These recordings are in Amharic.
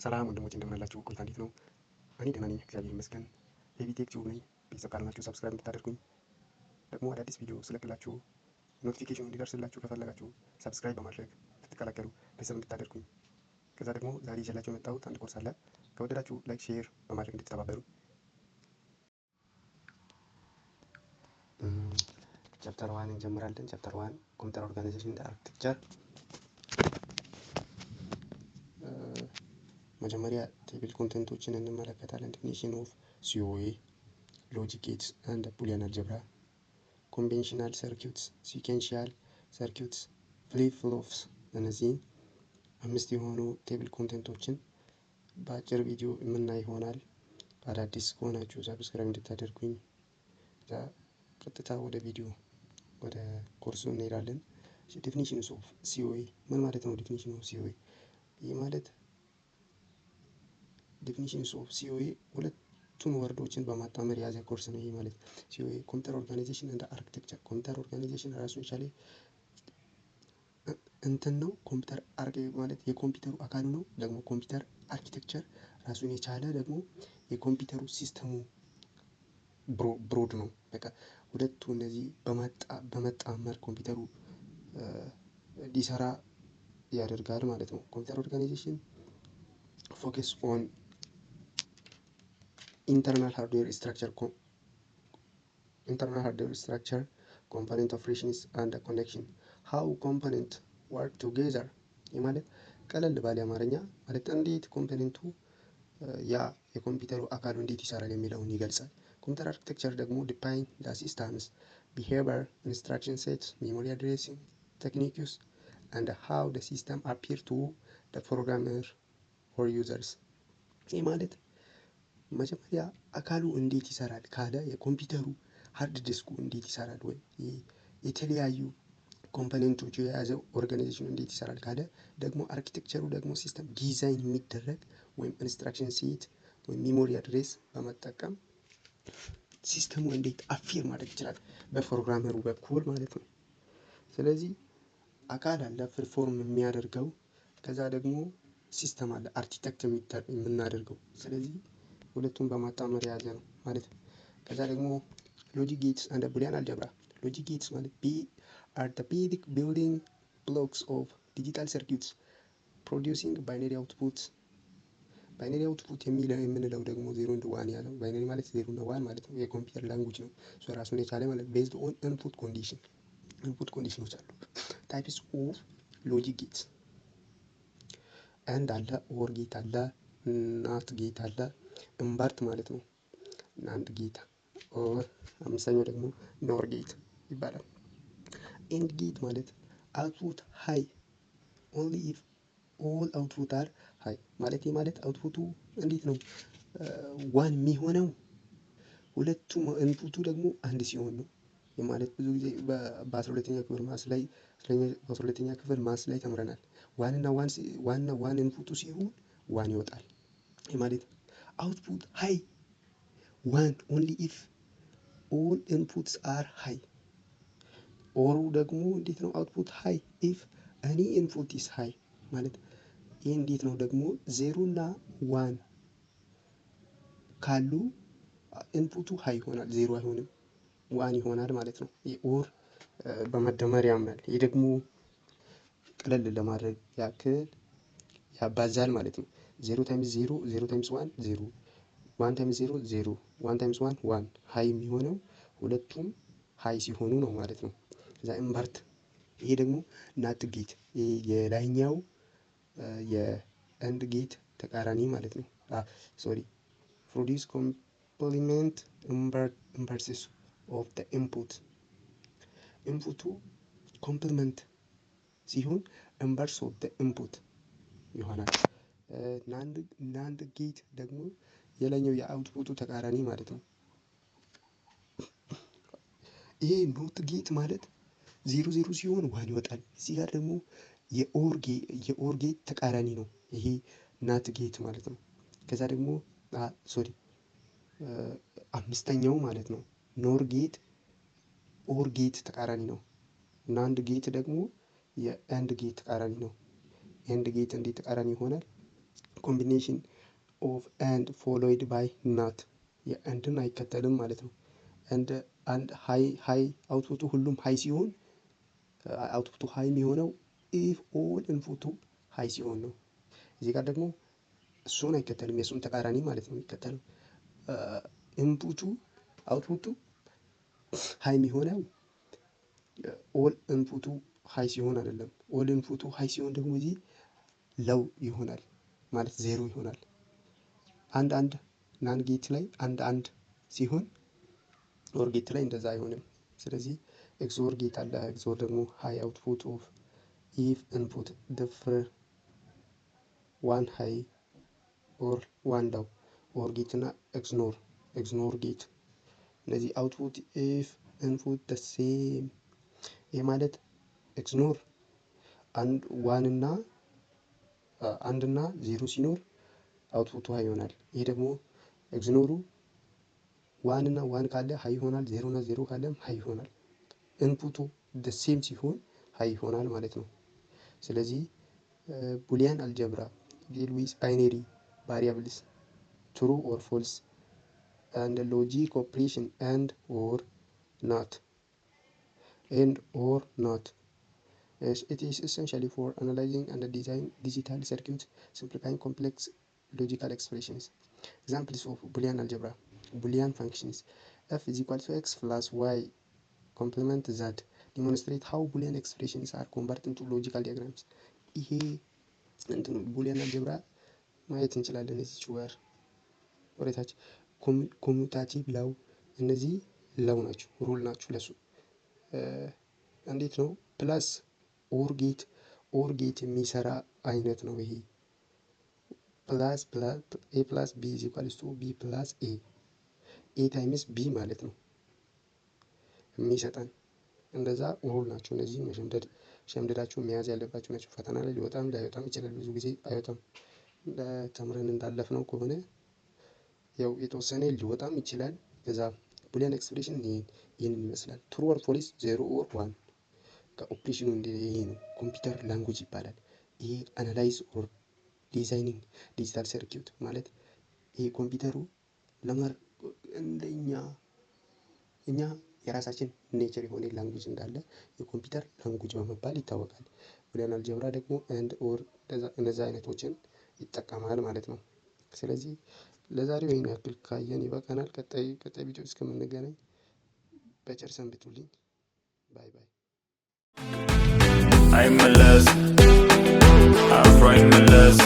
ሰላም ወንድሞቼ እንደምን አላችሁ? ቆይታ እንዴት ነው? እኔ ደህና ነኝ፣ እግዚአብሔር ይመስገን። ሄቪቴክ ቲዩብ ነኝ። ቤተሰብ ካልናችሁ ሰብስክራይብ እንድታደርጉኝ፣ ደግሞ አዳዲስ ቪዲዮ ስለቅላችሁ ኖቲፊኬሽን እንዲደርስላችሁ ከፈለጋችሁ ሰብስክራይብ በማድረግ እንድትቀላቀሉ ቤተሰብ እንድታደርጉኝ። ከዛ ደግሞ ዛሬ ይዤላችሁ የመጣሁት አንድ ኮርስ አለ። ከወደዳችሁ ላይክ፣ ሼር በማድረግ እንድትተባበሩ። ቻፕተር ዋን እንጀምራለን። ቻፕተር ዋን ኮምፒውተር ኦርጋናይዜሽን እንደ አርክቴክቸር። መጀመሪያ ቴብል ኮንቴንቶችን እንመለከታለን። ዴፊኒሽን ኦፍ ሲኦኤ፣ ሎጂክ ጌትስ አንድ ቡሊያን አልጀብራ፣ ኮንቬንሽናል ሰርኪዩትስ፣ ሲኬንሻል ሰርኪዩትስ፣ ፍሊፕ ፍሎፕስ። እነዚህን 5 የሆኑ ቴብል ኮንቴንቶችን በአጭር ቪዲዮ የምናይ ይሆናል። አዳዲስ ከሆናችሁ ሰብስክራይብ እንድታደርጉኝ። ቀጥታ ወደ ቪዲዮ ወደ ኮርሱ እንሄዳለን። ዴፊኒሽን ኦፍ ሲኦኤ ምን ማለት ነው? ዴፊኒሽን ኦፍ ሲኦኤ ይህ ማለት ዴፊኒሽን ኦፍ ሲኦኤ ሁለቱን ወርዶችን በማጣመር የያዘ ኮርስ ነው። ይህ ማለት ሲኦኤ ኮምፒውተር ኦርጋናይዜሽን እንደ አርክቴክቸር። ኮምፒውተር ኦርጋናይዜሽን ራሱን የቻለ እንትን ነው። ኮምፒውተር ማለት የኮምፒውተሩ አካሉ ነው። ደግሞ ኮምፒውተር አርኪቴክቸር ራሱን የቻለ ደግሞ የኮምፒውተሩ ሲስተሙ ብሮድ ነው። በቃ ሁለቱ እነዚህ በመጣመር ኮምፒውተሩ ሊሰራ ያደርጋል ማለት ነው። ኮምፒውተር ኦርጋናይዜሽን ፎከስ ኦን internal hardware structure, component operations and connection, how component work together። ይህ ማለት ቀለል ባለ አማርኛ ማለት እንዴት ኮምፖኔንቱ ያ የኮምፒውተሩ አካሉ እንዴት ይሰራል የሚለውን ይገልጻል። ኮምፒውተር አርኪቴክቸር ደግሞ ዲፋይን ዘ ሲስተምስ ቢሄቪየር፣ ኢንስትራክሽን ሴት፣ ሜሞሪ አድሬሲንግ ቴክኒክስ and how the system appear to the programmer or users። ይህ ማለት መጀመሪያ አካሉ እንዴት ይሰራል ካለ የኮምፒውተሩ ሃርድ ዲስኩ እንዴት ይሰራል ወይ የተለያዩ ኮምፖኔንቶች የያዘው ኦርጋናይዜሽኑ እንዴት ይሰራል ካለ ደግሞ አርኪቴክቸሩ ደግሞ ሲስተም ዲዛይን የሚደረግ ወይም ኢንስትራክሽን ሴት ወይም ሜሞሪ አድሬስ በመጠቀም ሲስተሙ እንዴት አፊር ማድረግ ይችላል በፕሮግራመሩ በኩል ማለት ነው። ስለዚህ አካል አለ ፐርፎርም የሚያደርገው፣ ከዛ ደግሞ ሲስተም አለ አርኪቴክት የምናደርገው። ስለዚህ ሁለቱን በማጣመር የያዘ ነው ማለት ነው። ከዛ ደግሞ ሎጂክ ጌትስ አንድ ቡሊያን አልጀብራ። ሎጂክ ጌትስ ማለት are the basic building blocks of digital circuits producing binary outputs። ባይነሪ አውትፑት የምንለው ደግሞ 0 and 1 ያለው ባይነሪ ማለት 0 እና 1 ማለት ነው። የኮምፒውተር ላንጉጅ ነው። ራሱን የቻለ ማለት ቤዝድ ኦን ኢንፑት ኮንዲሽኖች አሉ። ታይፕስ ኦፍ ሎጂክ ጌትስ አንድ አለ፣ ኦር ጌት አለ፣ ናት ጌት አለ፣ ኢንቨርት ማለት ነው። አንድ ጌት ኦር፣ አምስተኛው ደግሞ ኖር ጌት ይባላል። ኤንድ ጌት ማለት አውትፑት ሃይ ኦንሊ ኢፍ ኦል አውትፑት አር ሃይ ማለት ማለት አውትፑቱ እንዴት ነው ዋን የሚሆነው ሁለቱም ኢንፑቱ ደግሞ አንድ ሲሆን ነው። ማለት ብዙ ጊዜ በ12ኛ ክፍል ማስ ላይ ተምረናል። ዋን ኢንፑቱ ሲሆን ዋን ይወጣል። ማለት አውትፑት ሃይ ዋን ኦንሊ ኢፍ ኦል ኢንፑትስ አር ሃይ። ኦሩ ደግሞ እንዴት ነው አውትፑት ሃይ ኢፍ ኤኒ ኢንፑት ኢስ ሃይ ማለት ይህ እንዴት ነው ደግሞ 0 እና 1 ካሉ ኢንፑቱ ሃይ ይሆናል፣ 0 አይሆንም 1 ይሆናል ማለት ነው። ኦር በመደመር ያምናል። ይህ ደግሞ ቀለል ለማድረግ ያክል ያባዛል ማለት ነው። 0 ታይምስ 0 0 ታይምስ 1 0 1 ታይምስ 0 0 1 ታይምስ 1 1 ሃይ የሚሆነው ሁለቱም ሃይ ሲሆኑ ነው ማለት ነው። ከዛ ኢንቨርት ይሄ ደግሞ ናት ጌት የላይኛው የአንድ ጌት ተቃራኒ ማለት ነው። ፕሮዲውስ ኮምፕሊመንት ኢንቨርሰስ ኦፍ ዘ ኢንፑት። ኢንፑቱ ኮምፕሊመንት ሲሆን ኢንቨርስ ኦፍ ዘ ኢንፑት ይሆናል። ናንድ ጌት ደግሞ የላይኛው የአውትፑቱ ተቃራኒ ማለት ነው። ይሄ ኖት ጌት ማለት 0 ሲሆን ዋን ይወጣል። እዚህ ጋር ደግሞ የኦር ጌት ተቃራኒ ነው። ይሄ ናት ጌት ማለት ነው። ከዛ ደግሞ አምስተኛው ማለት ነው ኖር ጌት ኦር ጌት ተቃራኒ ነው። ናንድ ጌት ደግሞ የአንድ ጌት ተቃራኒ ነው። ኤንድ ጌት እንዴት ተቃራኒ ይሆናል? ኮምቢኔሽን ኦፍ ኤንድ ፎሎይድ ባይ ናት የአንድን አይከተልም ማለት ነው። አንድ ሃይ አውትፑቱ ሁሉም ሃይ ሲሆን አውትፑቱ ሃይ የሚሆነው ኢፍ ኦል ኢንፑቱ ሃይ ሲሆን ነው። እዚህ ጋር ደግሞ እሱን አይከተልም፣ የእሱን ተቃራኒ ማለት ነው የሚከተለው። ኢንፑቱ አውትፑቱ ሃይ የሚሆነው ኦል ኢንፑቱ ሃይ ሲሆን አይደለም። ኦል ኢንፑቱ ሃይ ሲሆን ደግሞ እዚህ ለው ይሆናል ማለት ዜሮ ይሆናል። አንድ ናን ጌት ላይ አንድ ሲሆን ኦር ጌት ላይ እንደዛ አይሆንም። ስለዚህ ኤክስኦር ጌት አለ። ኤክስኦር ደግሞ ሃይ አውትፑት ኦፍ ኢፍ ኢንፑት ዲፈር ዋን ሃይ ኦር ዋን ዳው ኦር ጌት እና ኤክስኖር ጌት እነዚህ አውትፑት ኢፍ ኢንፑት ደ ሴም። ይህ ማለት ኤክስኖር አንድ እና ዜሮ ሲኖር አውትፑቱ ሃይ ይሆናል። ይሄ ደግሞ ኤክስኖሩ ዋን እና ዋን ካለ ሃይ ይሆናል፣ ዜሮ እና ዜሮ ካለም ሃይ ይሆናል። ኢንፑቱ ደ ሴም ሲሆን ሃይ ይሆናል ማለት ነው። ስለዚህ ቡሊያን አልጀብራ ዲል ዊዝ ባይነሪ ቫሪያብልስ ትሩ ኦር ፎልስ and logic operation and or not. Yes, it is essentially for analyzing and design digital circuits, simplifying complex logical expressions. Examples of Boolean algebra. Boolean functions. F is equal to x plus y complement z. Demonstrate how Boolean expressions are converted into logical diagrams. ይሄ ቡሊያን አልጀብራ ማየት እንችላለን። እዚህ ጋር ወረታች ኮሙታቲቭ ላው እነዚህ ላው ናቸው፣ ሩል ናቸው ለሱ። እንዴት ነው ፕላስ ኦር ጌት የሚሰራ አይነት ነው ይሄ። ፕላስ ኤ ፕላስ ቢ ኢዝ ኢኳልስ ቱ ቢ ፕላስ ኤ ታይምስ ቢ ማለት ነው የሚሰጠን። እንደዛ ሩል ናቸው እነዚህ። ሸምደዳቸው መያዝ ያለባቸው ናቸው። ፈተና ላይ ሊወጣም ላይወጣም ይችላል። ብዙ ጊዜ አይወጣም። ተምረን እንዳለፍነው ከሆነ ያው የተወሰነ ሊወጣም ይችላል። ከዛ ቡሊያን ኤክስፕሬሽን ይህን ይመስላል። ትሩ ኦር ፎልስ፣ ዜሮ ኦር ዋን። ከኦፕሬሽኑ ይሄ ነው። ኮምፒውተር ላንጉጅ ይባላል። ይሄ አናላይዝ ኦር ዲዛይኒንግ ዲጂታል ሰርኪዩት ማለት ይሄ ኮምፒውተሩ እንደኛ እኛ የራሳችን ኔቸር የሆነ ላንጉጅ እንዳለ የኮምፒውተር ላንጉጅ በመባል ይታወቃል። ቡሊያን አልጀብራ ደግሞ ኤንድ ኦር እነዛ አይነቶችን ይጠቀማል ማለት ነው። ስለዚህ ለዛሬው ይሄን ያክል ካየን ይበቃናል። ቀጣይ ቪዲዮ እስከምንገናኝ በቸር ሰንብቱልኝ። ባይ ባይ። አይመለስ አፍሮ አይመለስ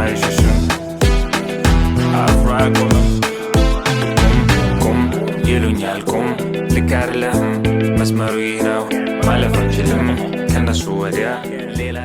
አይሸሽም አፍሮ አይቆምም። ቁም ይሉኛል ቁም ልክ አይደለህም መስመሩ ይህ ነው ማለፍ አንችልም ከነሱ ወዲያ ሌላ